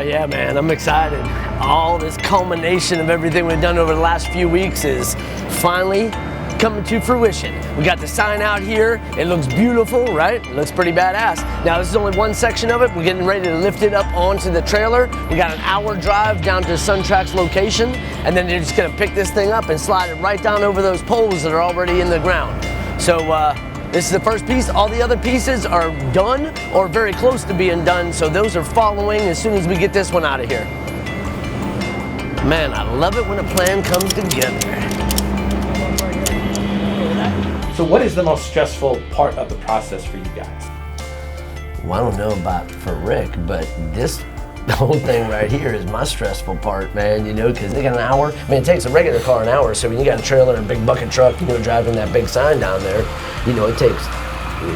yeah, man, I'm excited. All this culmination of everything we've done over the last few weeks is finally coming to fruition. We got the sign out here. It looks beautiful, right? It looks pretty badass. Now, this is only one section of it. We're getting ready to lift it up onto the trailer. We got an hour drive down to SunTrax location, and then you're just gonna pick this thing up and slide it right down over those poles that are already in the ground. So, this is the first piece. All the other pieces are done or very close to being done, so those are following as soon as we get this one out of here. Man, I love it when a plan comes together. So what is the most stressful part of the process for you guys? Well, I don't know about for Rick, but this whole thing right here is my stressful part, man, you know, because they got an hour. I mean, it takes a regular car an hour, so when you got a trailer and a big bucket truck, you know, driving that big sign down there, you know, it takes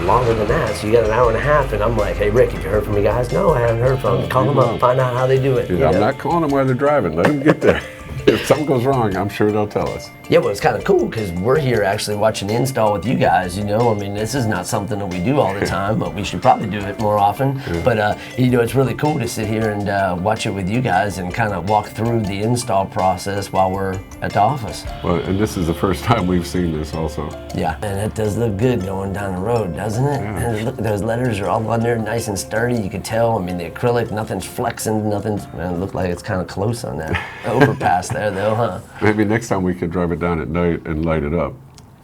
longer than that. So you got an hour and a half, and I'm like, hey, Rick, have you heard from me guys? No, I haven't heard from them. Call them up, find out how they do it. Yeah, I'm not calling them while they're driving. Let them get there. If something goes wrong, I'm sure they'll tell us. Yeah, well, it's kind of cool because we're here actually watching the install with you guys, you know. I mean, this is not something that we do all the time, but we should probably do it more often. Yeah. But, you know, it's really cool to sit here and watch it with you guys and kind of walk through the install process while we're at the office. Well, and this is the first time we've seen this also. Yeah, and it does look good going down the road, doesn't it? Yeah. And look, those letters are all on there nice and sturdy, you could tell. I mean, the acrylic, nothing's flexing, nothing's, man, it looked like it's kind of close on that overpass there though, huh? Maybe next time we could drive it down at night and light it up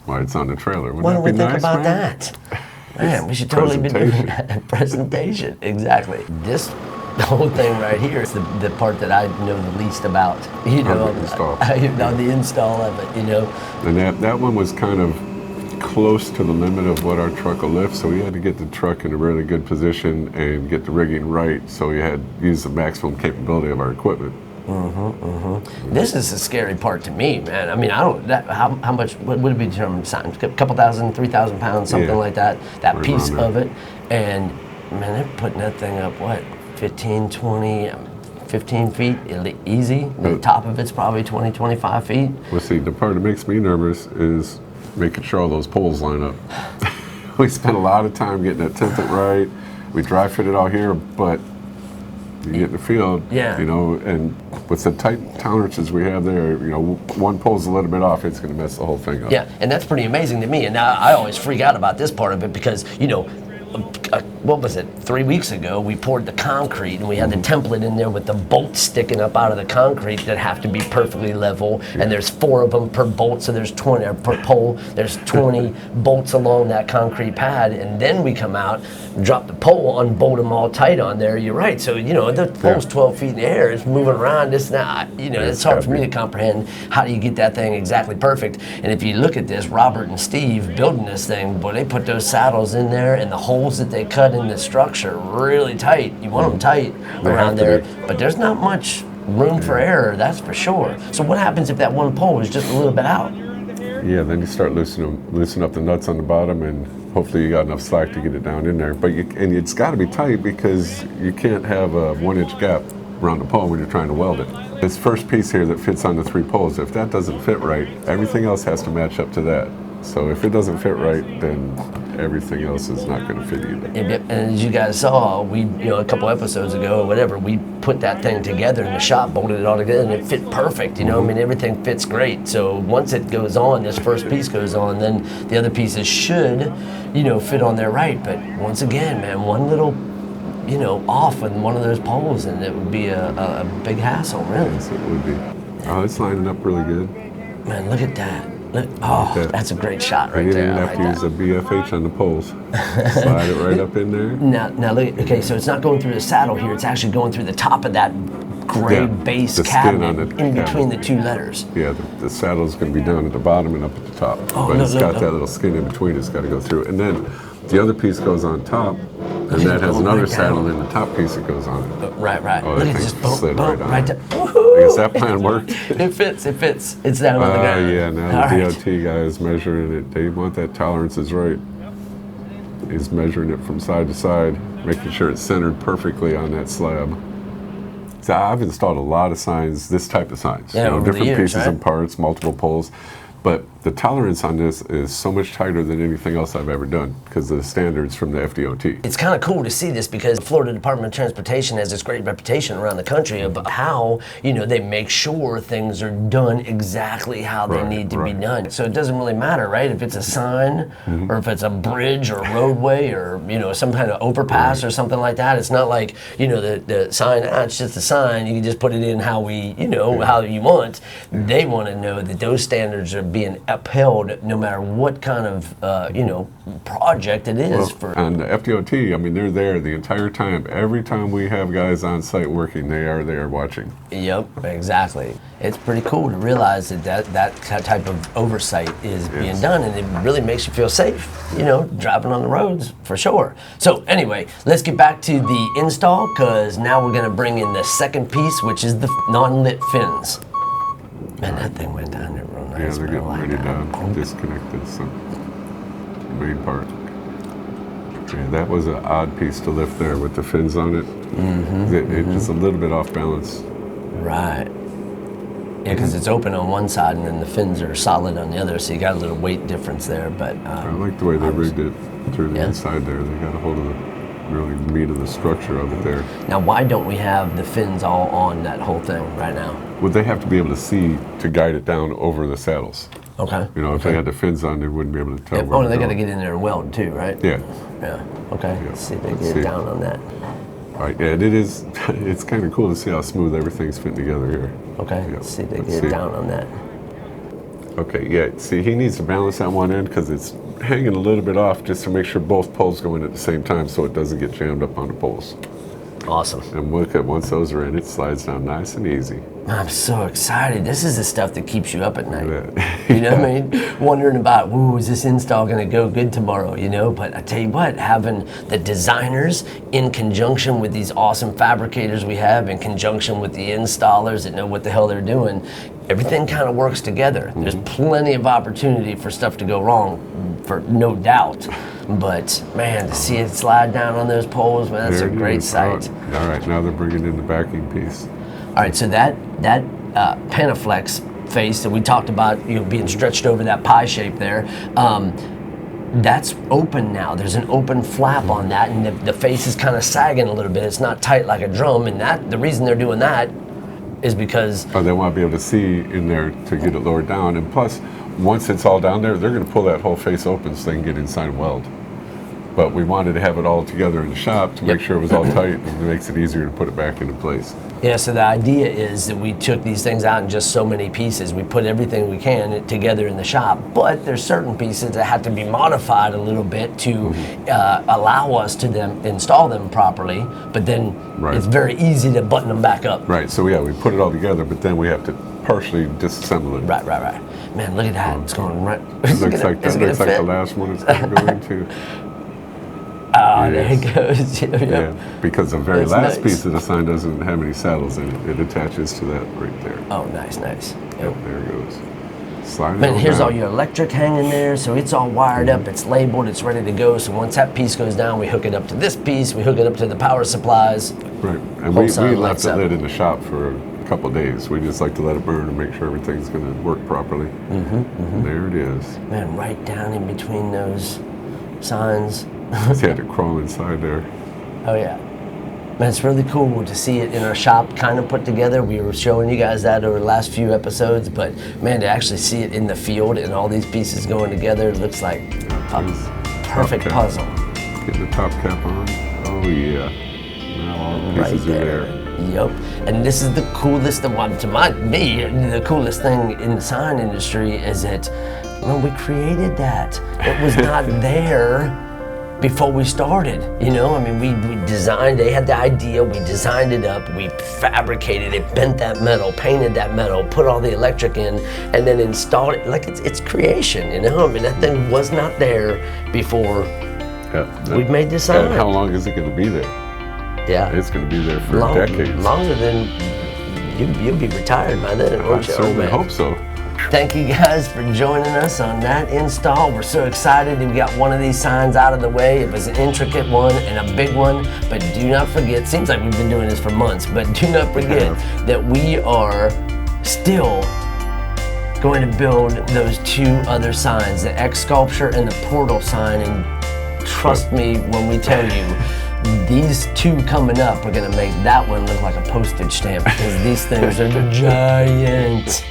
while it's on the trailer. Why don't we think about that? Man, we should totally be doing that. Presentation, exactly. This whole thing right here is the part that I know the least about, you know, on the install of it, you know. And that one was kind of close to the limit of what our truck will lift, so we had to get the truck in a really good position and get the rigging right, so we had to use the maximum capability of our equipment. This is the scary part to me, man. I mean, I don't, how much, what would it be determined? A couple thousand, 3,000 pounds, something like that, that right piece of it. And man, they're putting that thing up, what, 15, 20, 15 feet easy. The top of it's probably 20, 25 feet. Well, see, the part that makes me nervous is making sure all those poles line up. We spent a lot of time getting that template right. We dry fit it all here, but you get in the field, you know, and with the tight tolerances we have there, you know, one pole's a little bit off, it's going to mess the whole thing up. Yeah, and that's pretty amazing to me. And I always freak out about this part of it because, you know, what was it, 3 weeks ago, we poured the concrete and we had the template in there with the bolts sticking up out of the concrete that have to be perfectly level, and there's 4 of them per bolt, so there's 20, or per pole, there's 20 bolts along that concrete pad, and then we come out, drop the pole, unbolt them all tight on there. You're right, so, you know, the pole's 12 feet in the air, it's moving around, this and that, you know, it's hard for me to comprehend how do you get that thing exactly perfect. And if you look at this, Robert and Steve building this thing, boy, they put those saddles in there, and the holes that they cut in the structure really tight. You want them tight around there, but there's not much room for error, that's for sure. So what happens if that one pole is just a little bit out? Yeah, then you start loosen up the nuts on the bottom, and hopefully you got enough slack to get it down in there. But and it's got to be tight because you can't have a 1-inch gap around the pole when you're trying to weld it. This first piece here that fits on the 3 poles, if that doesn't fit right, everything else has to match up to that. So if it doesn't fit right, then everything else is not going to fit either. And as you guys saw, we, you know, a couple episodes ago or whatever, we put that thing together in the shop, bolted it all together, and it fit perfect, you know. I mean, everything fits great. So once it goes on, this first piece goes on, then the other pieces should, you know, fit on there right. But once again, man, one little, you know, off on one of those poles, and it would be a big hassle, really. Yes, it would be. Oh, it's lining up really good. Man, look at that. Oh, that's a great shot right there. You didn't have to use a BFH on the poles. Slide it right up in there. Now look, okay, so it's not going through the saddle here, it's actually going through the top of that gray base cabinet in between the 2 letters. Yeah, the saddle's going to be down at the bottom and up at the top. Oh, but it's got that little skin in between it's got to go through. And then the other piece goes on top, and that has another saddle, and the top piece that goes on it. Right. Oh, that thing slid right on. Right down. I guess that plan worked. It fits. It's down on the ground. Yeah, now the DOT guy is measuring it. They want that tolerance is right. He's measuring it from side to side, making sure it's centered perfectly on that slab. So I've installed a lot of signs, this type of signs. Yeah, you know, different years, pieces right? and parts, multiple poles. But the tolerance on this is so much tighter than anything else I've ever done because of the standards from the FDOT. It's kind of cool to see this because the Florida Department of Transportation has this great reputation around the country about how, they make sure things are done exactly how they need to be done. So it doesn't really matter, right? If it's a sign or if it's a bridge or a roadway or, some kind of overpass or something like that. It's not like, the sign, it's just a sign. You can just put it in how how you want. They want to know that those standards are being upheld no matter what kind of project it is. And the FDOT, they're there the entire time. Every time we have guys on site working, they are there watching. Yep, exactly. It's pretty cool to realize that type of oversight is being done, and it really makes you feel safe, driving on the roads for sure. So anyway, let's get back to the install because now we're going to bring in the second piece, which is the non-lit fins. Man, that thing went down there real nice. Yeah, they're getting ready to disconnect this main part. Yeah, that was an odd piece to lift there with the fins on it. It's a little bit off balance. Right. Yeah, because it's open on one side and then the fins are solid on the other, so you got a little weight difference there. But I like the way they rigged it through the inside there. They got a hold of the really meat of the structure of it there. Now, why don't we have the fins all on that whole thing right now? Well, they have to be able to see to guide it down over the saddles. Okay. If they had the fins on, they wouldn't be able to tell. Oh, they got to get in there and weld too, right? Yeah. Yeah. Okay. Let's see if they get it down on that. All right. Yeah, it is. It's kind of cool to see how smooth everything's fitting together here. Okay. Let's see if they get it down on that. Okay. Yeah. See, he needs to balance that one end because it's hanging a little bit off just to make sure both poles go in at the same time so it doesn't get jammed up on the poles. Awesome. And look at once those are in, it slides down nice and easy. I'm so excited. This is the stuff that keeps you up at night. You know what I mean? Wondering about, is this install going to go good tomorrow? But I tell you what, having the designers in conjunction with these awesome fabricators we have, in conjunction with the installers that know what the hell they're doing, everything kind of works together. There's plenty of opportunity for stuff to go wrong, for no doubt. But man, to see it slide down on those poles, man, that's a great sight. All right, now they're bringing in the backing piece. All right, so that Panaflex face that we talked about, being stretched over that pie shape there, that's open now. There's an open flap on that, and the face is kind of sagging a little bit. It's not tight like a drum, and the reason they're doing that is because they want to be able to see in there to get it lowered down, and plus, once it's all down there, they're going to pull that whole face open so they can get inside and weld. But we wanted to have it all together in the shop to make sure it was all tight, and it makes it easier to put it back into place. Yeah, so the idea is that we took these things out in just so many pieces. We put everything we can together in the shop, but there's certain pieces that have to be modified a little bit to allow us to install them properly, but then it's very easy to button them back up. Right, so we put it all together, but then we have to partially disassemble it. Right. Man, look at that. It's going right. It looks like the last one it's going to go into. Oh, there it goes. Yeah, because the very That's last nice. piece of the sign doesn't have any saddles in it. It attaches to that right there. Oh, nice. Yep, there it goes. Slide it Man, on here's down. all your electric hanging there, so it's all wired up, it's labeled, it's ready to go. So once that piece goes down, we hook it up to this piece, we hook it up to the power supplies. Right, and Whole we sign left lights it up. lit in the shop for a couple of days. We just like to let it burn and make sure everything's going to work properly. And there it is. Man, right down in between those signs. Just had to crawl inside there. Oh yeah. Man, it's really cool to see it in our shop kind of put together. We were showing you guys that over the last few episodes, but man, to actually see it in the field and all these pieces going together, it looks like a perfect puzzle. Get the top cap on. Oh yeah. Now all the pieces are there. Yep. And this is the coolest, the coolest thing in the sign industry is that when we created that, it was not there before we started, we designed, they had the idea, we designed it up, we fabricated it, bent that metal, painted that metal, put all the electric in, and then installed it like it's creation, that thing was not there before we made this sign. And how long is it going to be there? Yeah. It's going to be there for decades. Longer than, you'll be retired by then, won't you? I certainly hope so. Thank you guys for joining us on that install. We're so excited we got one of these signs out of the way. It was an intricate one and a big one, but do not forget, seems like we've been doing this for months, but do not forget that we are still going to build those 2 other signs, the X sculpture and the portal sign. And trust me when we tell you, these 2 coming up are going to make that one look like a postage stamp because these things are giant.